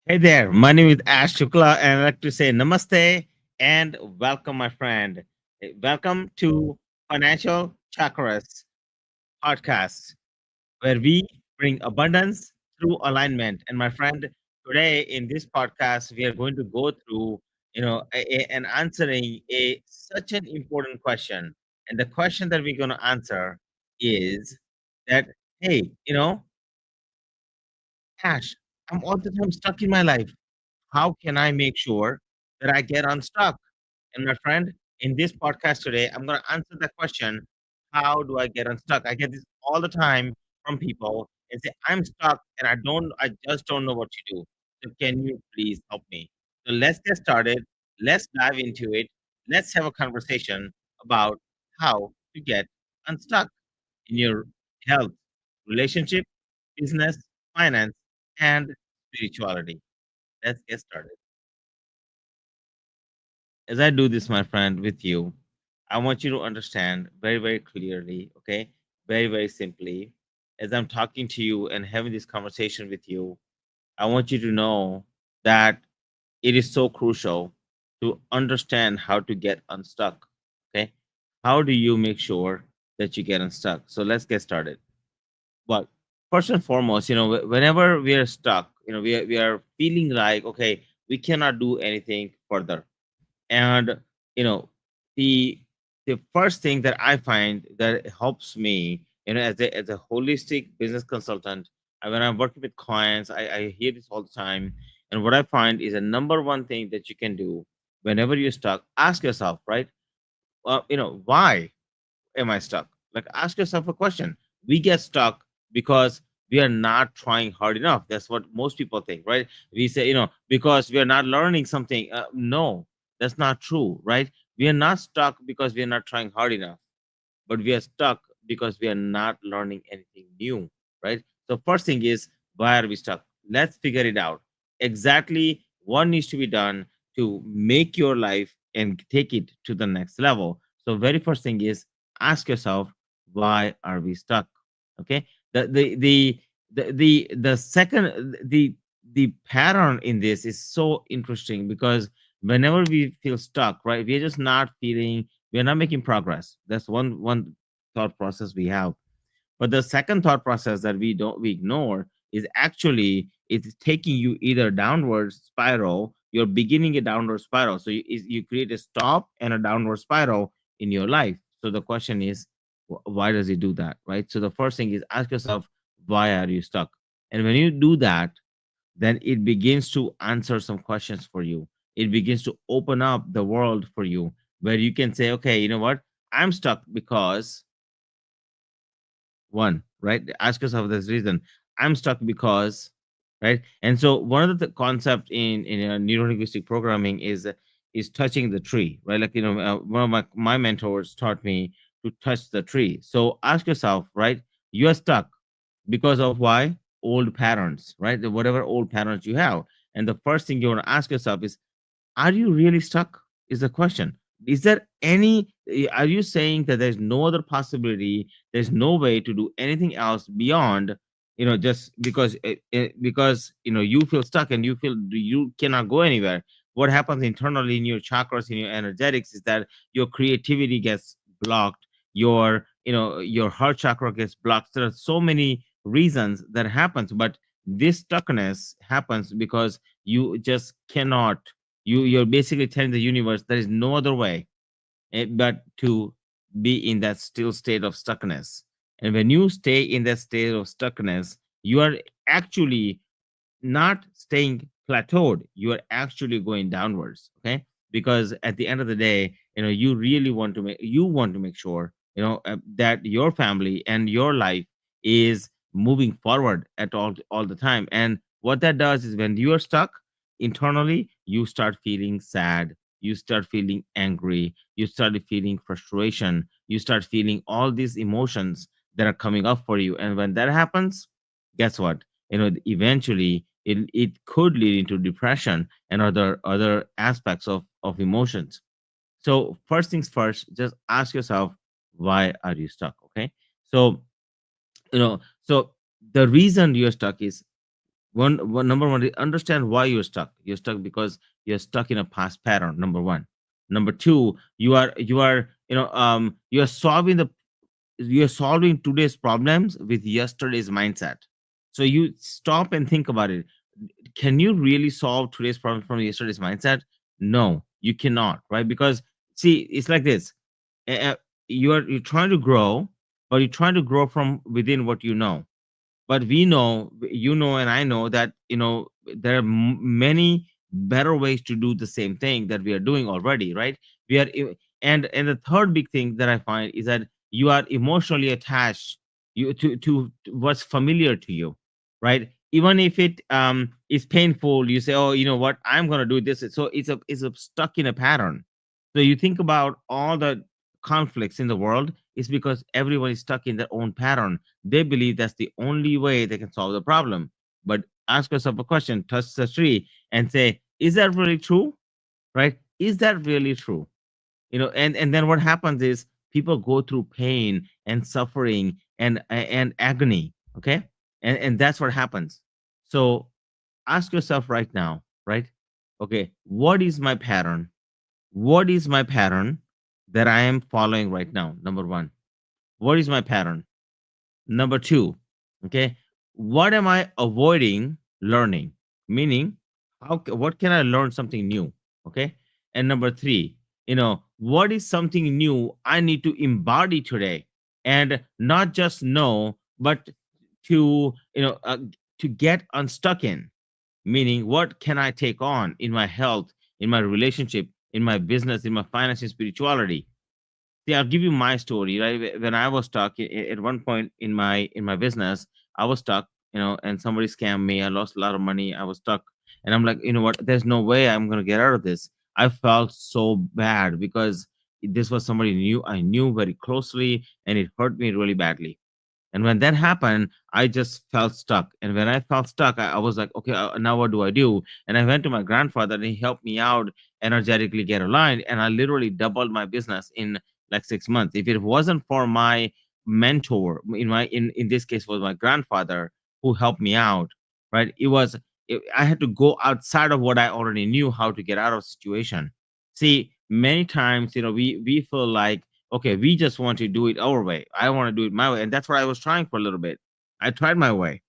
Hey there, my name is Ash Shukla, and I'd like to say namaste and welcome, my friend. Welcome to Financial CHAKRAS podcast, where we bring abundance through alignment. And my friend, today in this podcast, we are going to go through, and answering a such an important question. And the question that we're going to answer is that, hey, Ash, I'm all the time stuck in my life. How can I make sure that I get unstuck? And my friend, in this podcast today, I'm going to answer that question. How do I get unstuck? I get this all the time from people and say, I'm stuck and I just don't know what to do. So can you please help me? So let's get started. Let's dive into it. Let's have a conversation about how to get unstuck in your health, relationship, business, finance, and spirituality. Let's get started. As I do this, my friend, with you, I want you to understand very, very clearly, okay? Very, very simply. As I'm talking to you and having this conversation with you, I want you to know that it is so crucial to understand how to get unstuck, okay? How do you make sure that you get unstuck? So let's get started. Well, first and foremost, whenever we are stuck, we are feeling like, okay, we cannot do anything further. And you know the the first thing that I find that helps me, as a holistic business consultant, and when I'm working with clients, I hear this all the time. And what I find is a number one thing that you can do whenever you're stuck, ask yourself, right? Why am I stuck? Like, ask yourself a question. We get stuck because we are not trying hard enough. That's what most people think, right? We say, because we are not learning something. No, that's not true, right? We are not stuck because we are not trying hard enough, but we are stuck because we are not learning anything new, right? So, first thing is, why are we stuck? Let's figure it out. Exactly what needs to be done to make your life and take it to the next level. So, very first thing is, ask yourself, why are we stuck? Okay. The second the pattern in this is so interesting because whenever we feel stuck, right, we're just not feeling, we're not making progress. That's one thought process we have. But the second thought process that we ignore is actually it's taking you either downward spiral. You're beginning a downward spiral, so you create a stop and a downward spiral in your life. So the question is, why does it do that, right? So the first thing is, ask yourself, why are you stuck? And when you do that, then it begins to answer some questions for you. It begins to open up the world for you, where you can say, okay, you know what? I'm stuck because one, right? Ask yourself this reason. I'm stuck because, right? And so one of the concept in neurolinguistic programming is touching the tree, right? Like, one of my mentors taught me to touch the tree. So ask yourself, right? You are stuck because of why? Old patterns, right? Whatever old patterns you have. And the first thing you want to ask yourself is, are you really stuck? Is the question. Is there any, are you saying that there's no other possibility? There's no way to do anything else beyond, just because, you feel stuck and you feel you cannot go anywhere. What happens internally in your chakras, in your energetics, is that your creativity gets blocked. Your heart chakra gets blocked. There are so many reasons that happens, but this stuckness happens because you just cannot, you're basically telling the universe there is no other way, but to be in that still state of stuckness. And when you stay in that state of stuckness, you are actually not staying plateaued, you are actually going downwards. Okay, because at the end of the day, you really want to make sure, that your family and your life is moving forward at all the time. And what that does is, when you are stuck internally, you start feeling sad, you start feeling angry, you start feeling frustration, you start feeling all these emotions that are coming up for you. And when that happens, guess what? Eventually it could lead into depression and other aspects of emotions. So first things first, just ask yourself, why are you stuck? Okay. So, so the reason you're stuck is, One number one, understand why you're stuck. You're stuck because you're stuck in a past pattern. Number one. Number two, you are you're solving today's problems with yesterday's mindset. So you stop and think about it. Can you really solve today's problem from yesterday's mindset? No, you cannot, right? Because see, it's like this. uh, you're trying to grow, but you're trying to grow from within what you know. But we know, you know, and I know that, there are many better ways to do the same thing that we are doing already, right? we are e- and the third big thing that I find is that you are emotionally attached to what's familiar to you, right? Even if it is painful, you say, oh, you know what, I'm going to do this. So it's a stuck in a pattern. So you think about all the conflicts in the world, is because everyone is stuck in their own pattern. They believe that's the only way they can solve the problem. But ask yourself a question, touch the tree, and say, is that really true? Right? Is that really true? And then what happens is people go through pain and suffering and agony. Okay, and that's what happens. So ask yourself right now, right? Okay, what is my pattern? What is my pattern that I am following right now? Number one, what is my pattern? Number two, okay, what am I avoiding learning? Meaning, what can I learn something new? Okay. And number three, what is something new I need to embody today, and not just know, but to, to get unstuck in. Meaning, what can I take on in my health, in my relationship, in my business, in my finance and spirituality? See, I'll give you my story. Right, when I was stuck at one point in my business, I was stuck, and somebody scammed me. I lost a lot of money. I was stuck, and I'm like, you know what? There's no way I'm gonna get out of this. I felt so bad because this was somebody new I knew very closely, and it hurt me really badly. And when that happened, I just felt stuck. And when I felt stuck, I was like, okay, now what do I do? And I went to my grandfather, and he helped me out energetically get aligned. And I literally doubled my business in like 6 months. If it wasn't for my mentor, in this case was my grandfather who helped me out, right? I had to go outside of what I already knew how to get out of situation. See, many times, we feel like, okay, we just want to do it our way. I want to do it my way. And that's what I was trying for a little bit. I tried my way,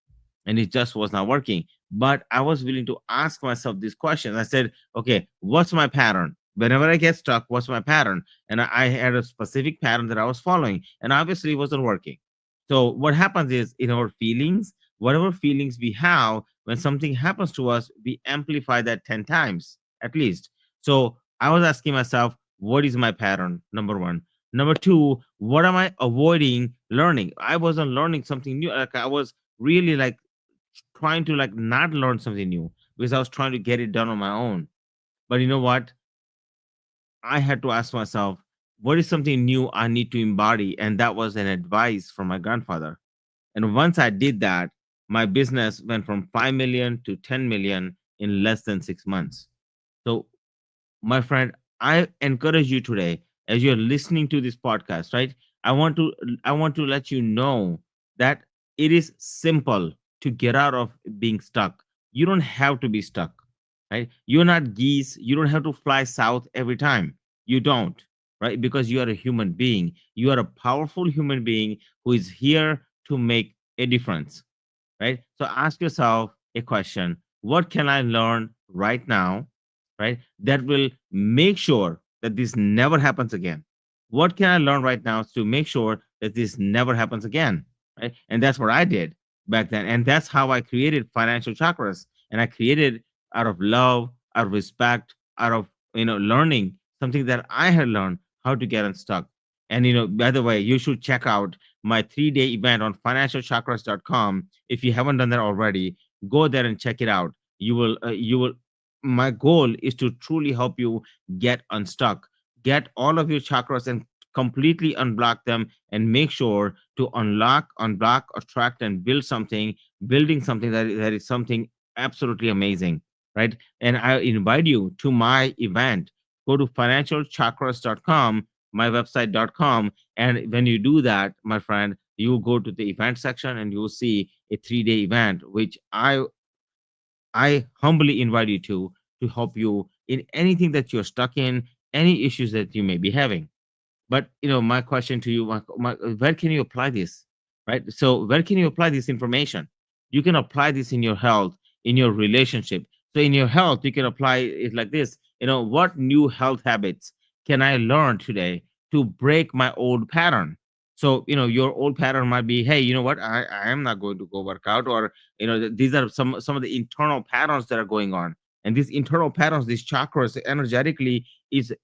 and it just was not working. But I was willing to ask myself these questions. I said, okay, what's my pattern? Whenever I get stuck, what's my pattern? And I had a specific pattern that I was following, and obviously it wasn't working. So what happens is, in our feelings, whatever feelings we have, when something happens to us, we amplify that 10 times at least. So I was asking myself, what is my pattern? Number one. Number two, what am I avoiding learning? I wasn't learning something new. Like, I was really like trying to like not learn something new because I was trying to get it done on my own. But you know what? I had to ask myself, what is something new I need to embody? And that was an advice from my grandfather. And once I did that, my business went from 5 million to 10 million in less than 6 months. So my friend, I encourage you today, as you're listening to this podcast, right? I want to let you know that it is simple to get out of being stuck. You don't have to be stuck, right? You're not geese. You don't have to fly south every time. You don't, right? Because you are a human being. You are a powerful human being who is here to make a difference, right? So ask yourself a question: what can I learn right now, right? That will make sure that this never happens again. What can I learn right now to make sure that this never happens again, right? And that's what I did back then. And that's how I created Financial Chakras. And I created out of love, out of respect, out of, learning something that I had learned how to get unstuck. And, by the way, you should check out my 3-day event on financialchakras.com. If you haven't done that already, go there and check it out. You will My goal is to truly help you get unstuck, get all of your chakras and completely unblock them, and make sure to unlock, unblock, attract, and building something that is something absolutely amazing, right? And I invite you to my event. Go to financialchakras.com, my website.com, and when you do that, my friend, you go to the event section and you will see a 3-day event, which I I humbly invite you to help you in anything that you're stuck in, any issues that you may be having. But my question to you, where can you apply this, right? So where can you apply this information? You can apply this in your health, in your relationship. So in your health, you can apply it like this. What new health habits can I learn today to break my old pattern? So your old pattern might be, hey, you know what, I am not going to go work out, or these are some of the internal patterns that are going on. And these internal patterns, these chakras energetically, is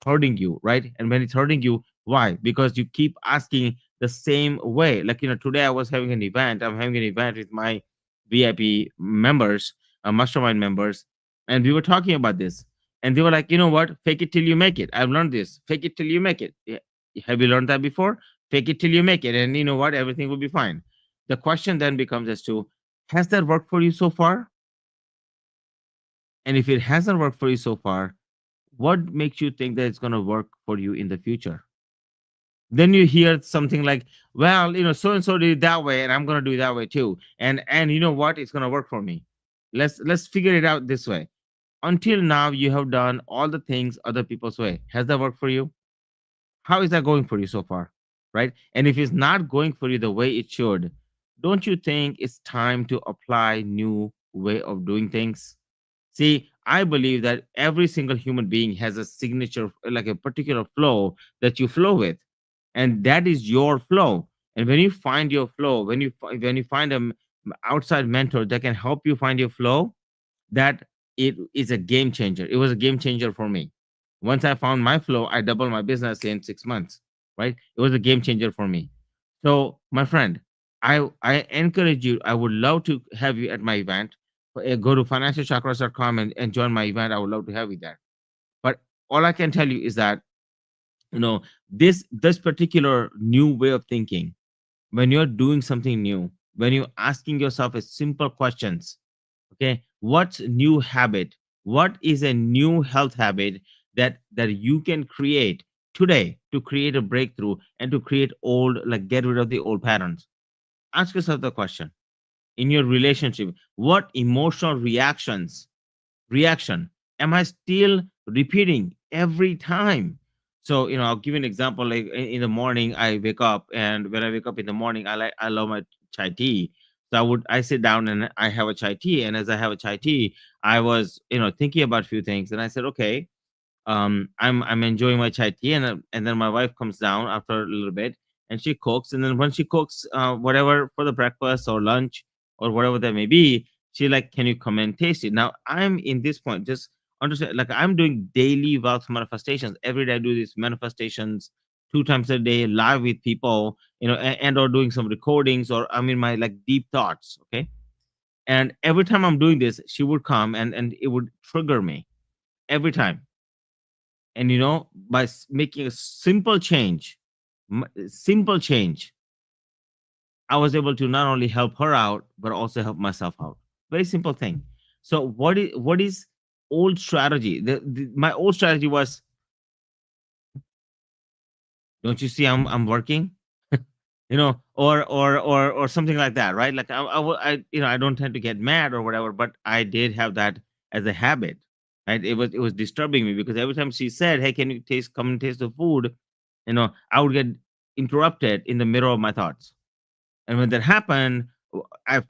hurting you, right? And when it's hurting you, why? Because you keep asking the same way. Like, today I was having an event. I'm having an event with my VIP members, mastermind members, and we were talking about this. And they were like, you know what? Fake it till you make it. I've learned this. Fake it till you make it. Yeah. Have you learned that before? Fake it till you make it. And you know what? Everything will be fine. The question then becomes as to, has that worked for you so far? And if it hasn't worked for you so far, what makes you think that it's going to work for you in the future? Then you hear something like, well, so and so did it that way, and I'm going to do it that way too. And you know what, it's going to work for me. Let's figure it out this way. Until now, you have done all the things other people's way. Has that worked for you? How is that going for you so far? Right? And if it's not going for you the way it should, don't you think it's time to apply new way of doing things? See, I believe that every single human being has a signature, like a particular flow that you flow with, and that is your flow. And when you find your flow, when you find a outside mentor that can help you find your flow, that it is a game changer. It was a game changer for me. Once I found my flow, I doubled my business in 6 months. Right? It was a game changer for me. So, my friend, I encourage you. I would love to have you at my event. Go to financialchakras.com and join my event. I would love to have you there. But all I can tell you is that you know this particular new way of thinking, when you're doing something new, when you're asking yourself a simple questions, okay, what's new habit, what is a new health habit that you can create today to create a breakthrough and to create old, like get rid of the old patterns. Ask yourself the question, in your relationship, what emotional reaction am I still repeating every time? So I'll give you an example. Like in the morning, I wake up, and when I wake up in the morning, I love my chai tea. So I sit down and I have a chai tea, and as I have a chai tea, I was thinking about a few things, and I said, okay, I'm enjoying my chai tea, and then my wife comes down after a little bit, and she cooks, and then when she cooks whatever for the breakfast or lunch or whatever that may be, she like, can you come and taste it? Now I'm in this point, just understand, like I'm doing daily wealth manifestations every day. I do these manifestations 2 times a day live with people, and or doing some recordings, or I'm in my like deep thoughts, okay. And every time I'm doing this, she would come, and it would trigger me every time. And by making a simple change, I was able to not only help her out but also help myself out. Very simple thing. So what is old strategy? My old strategy was, don't you see I'm working? Or something like that, right? Like I don't tend to get mad or whatever, but I did have that as a habit, right? It was disturbing me, because every time she said, hey, can you come and taste the food, I would get interrupted in the middle of my thoughts. And when that happened,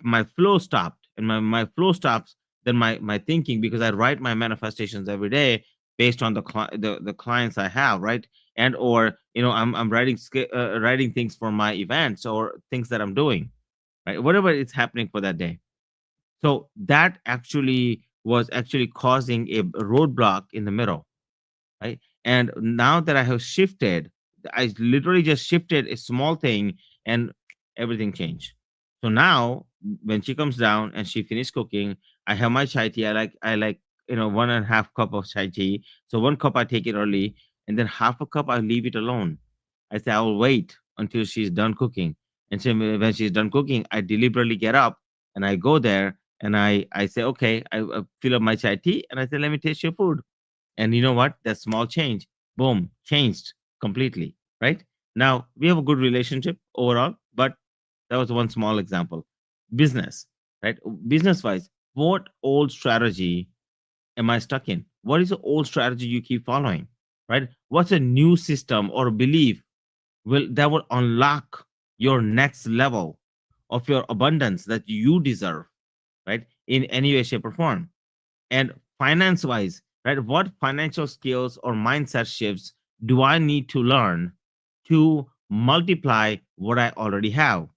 my flow stopped, and my flow stops. Then my thinking, because I write my manifestations every day based on the clients I have, right? And or I'm writing things for my events or things that I'm doing, right? Whatever is happening for that day. So that actually was actually causing a roadblock in the middle, right? And now that I have shifted, I literally just shifted a small thing, and everything changed. So now when she comes down and she finished cooking, I have my chai tea. I like 1.5 cup of chai tea. So 1 cup I take it early, and then half a cup I leave it alone. I say I will wait until she's done cooking. And so when she's done cooking, I deliberately get up and I go there, and I say, okay, I fill up my chai tea, and I say, let me taste your food. And you know what? That small change, boom, changed completely, right? Now we have a good relationship overall, but that was one small example. Business, right? Business wise, What old strategy am I stuck in? What is the old strategy you keep following? Right? What's a new system or belief that will unlock your next level of your abundance that you deserve, right? In any way, shape, or form. And finance wise, right? What financial skills or mindset shifts do I need to learn to multiply what I already have?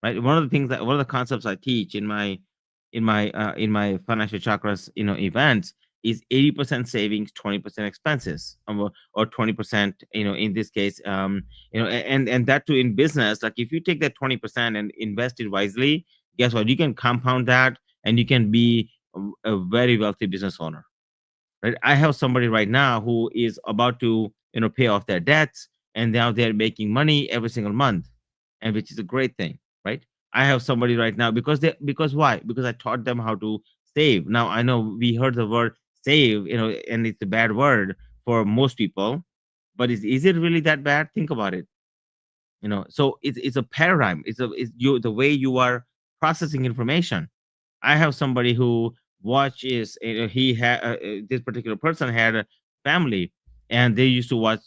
Right. One of the concepts I teach in my financial chakras, events is 80% savings, 20% expenses, or 20%, in this case, and that too in business. Like if you take that 20% and invest it wisely, guess what? You can compound that and you can be a very wealthy business owner, right? I have somebody right now who is about to, pay off their debts, and now they're making money every single month, and which is a great thing, right? I have somebody right now because why? Because I taught them how to save. Now I know we heard the word save, and it's a bad word for most people, but is it really that bad? Think about it. So it's a paradigm. It's you the way you are processing information. I have somebody who watches. He had this particular person had a family, and they used to watch.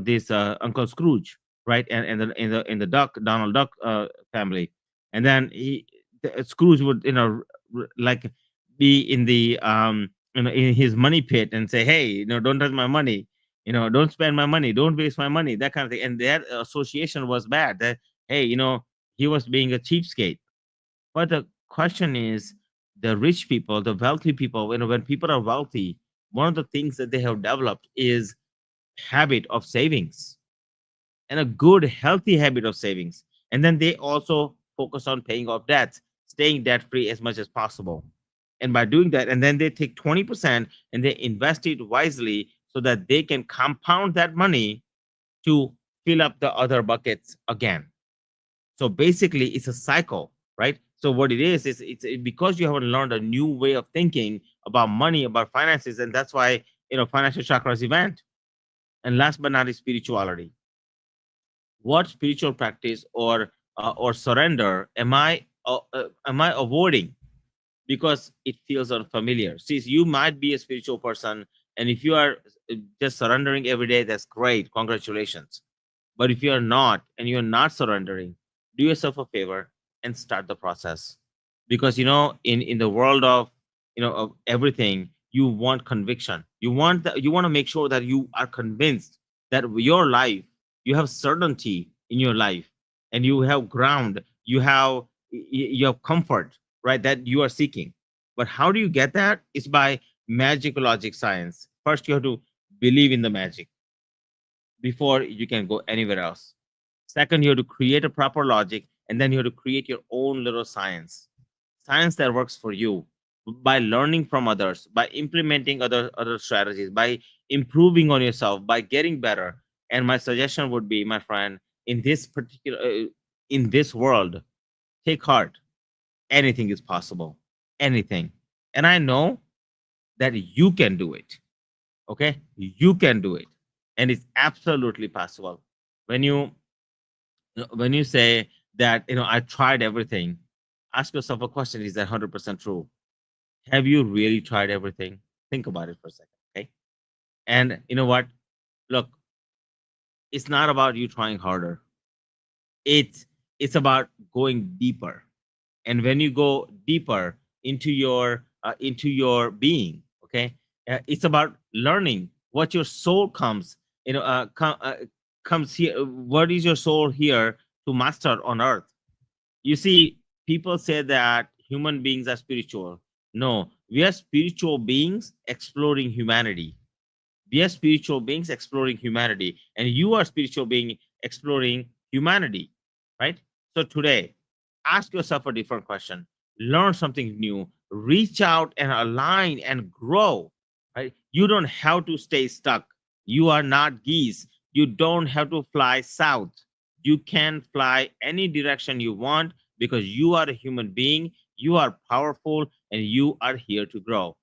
This Uncle Scrooge, right? And in the Duck Donald Duck family, and then Scrooge would like be in the in his money pit and say, hey, don't touch my money, don't spend my money, don't waste my money, that kind of thing. And that association was bad. That, hey, he was being a cheapskate. But the question is, the rich people, the wealthy people, when people are wealthy, one of the things that they have developed is habit of savings, and a good, healthy habit of savings. And then they also focus on paying off debts, staying debt free as much as possible. And by doing that, and then they take 20% and they invest it wisely so that they can compound that money to fill up the other buckets again. So basically, it's a cycle, right? So what it is because you haven't learned a new way of thinking about money, about finances, and that's why financial chakras event. And last but not least, spirituality. What spiritual practice or surrender am I avoiding because it feels unfamiliar? See, you might be a spiritual person, and if you are just surrendering every day, that's great. Congratulations. But if you're not and you're not surrendering, do yourself a favor and start the process. Because in the world of of everything, you want conviction. You want to make sure that you are convinced that your life, you have certainty in your life, and you have ground, you have comfort, right? That you are seeking. But how do you get that? It's by magic logic science. First, you have to believe in the magic before you can go anywhere else. Second, you have to create a proper logic, and then you have to create your own little science that works for you by learning from others, by implementing other strategies, by improving on yourself, by getting better. And my suggestion would be, my friend, in this world, take heart. Anything is possible. Anything. And I know that you can do it. Okay, you can do it, and it's absolutely possible. When you say that, I tried everything, ask yourself a question: is that 100% true? Have you really tried everything? Think about it for a second. Okay. And you know what? Look, it's not about you trying harder. It's about going deeper. And when you go deeper into your being, okay, it's about learning what your soul comes here. What is your soul here to master on earth? You see, people say that human beings are spiritual. No, we are spiritual beings exploring humanity. We are spiritual beings exploring humanity, and you are spiritual being exploring humanity, right? So today, ask yourself a different question, learn something new, reach out and align and grow, right? You don't have to stay stuck. You are not geese. You don't have to fly south. You can fly any direction you want because you are a human being, you are powerful, and you are here to grow.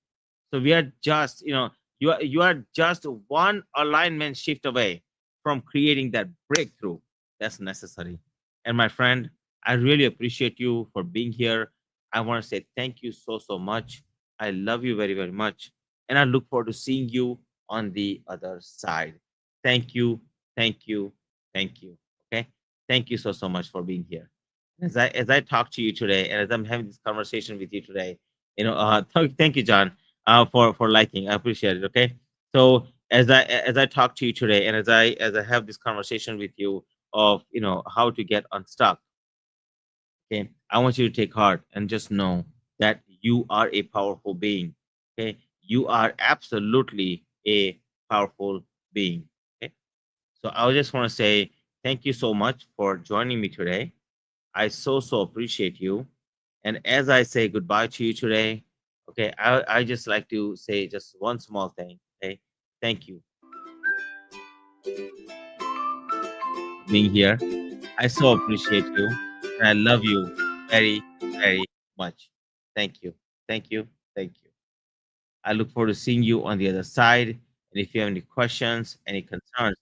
So we are just, you are just one alignment shift away from creating that breakthrough that's necessary. And my friend, I really appreciate you for being here. I want to say thank you so, so much. I love you very, very much. And I look forward to seeing you on the other side. Thank you. Thank you. Thank you. Okay. Thank you so, so much for being here. As I talk to you today, and as I'm having this conversation with you today, thank you, John, for liking. I appreciate it. Okay. So as I talk to you today, and as I have this conversation with you of how to get unstuck. Okay, I want you to take heart and just know that you are a powerful being. Okay, you are absolutely a powerful being. Okay, so I just want to say thank you so much for joining me today. I so appreciate you. And as I say goodbye to you today, okay, I just like to say just one small thing. Okay, thank you for being here. I so appreciate you, and I love you very, very much. Thank you. Thank you. Thank you. I look forward to seeing you on the other side. And if you have any questions, any concerns,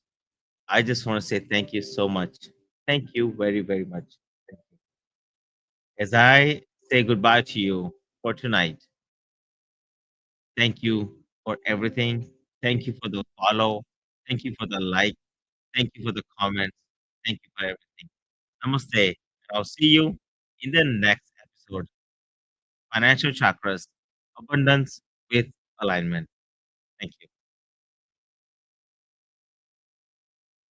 I just want to say thank you so much. Thank you very, very much. Thank you. As I say goodbye to you for tonight, thank you for everything. Thank you for the follow. Thank you for the like. Thank you for the comments. Thank you for everything. Namaste. I'll see you in the next episode. Financial chakras, abundance with alignment. Thank you.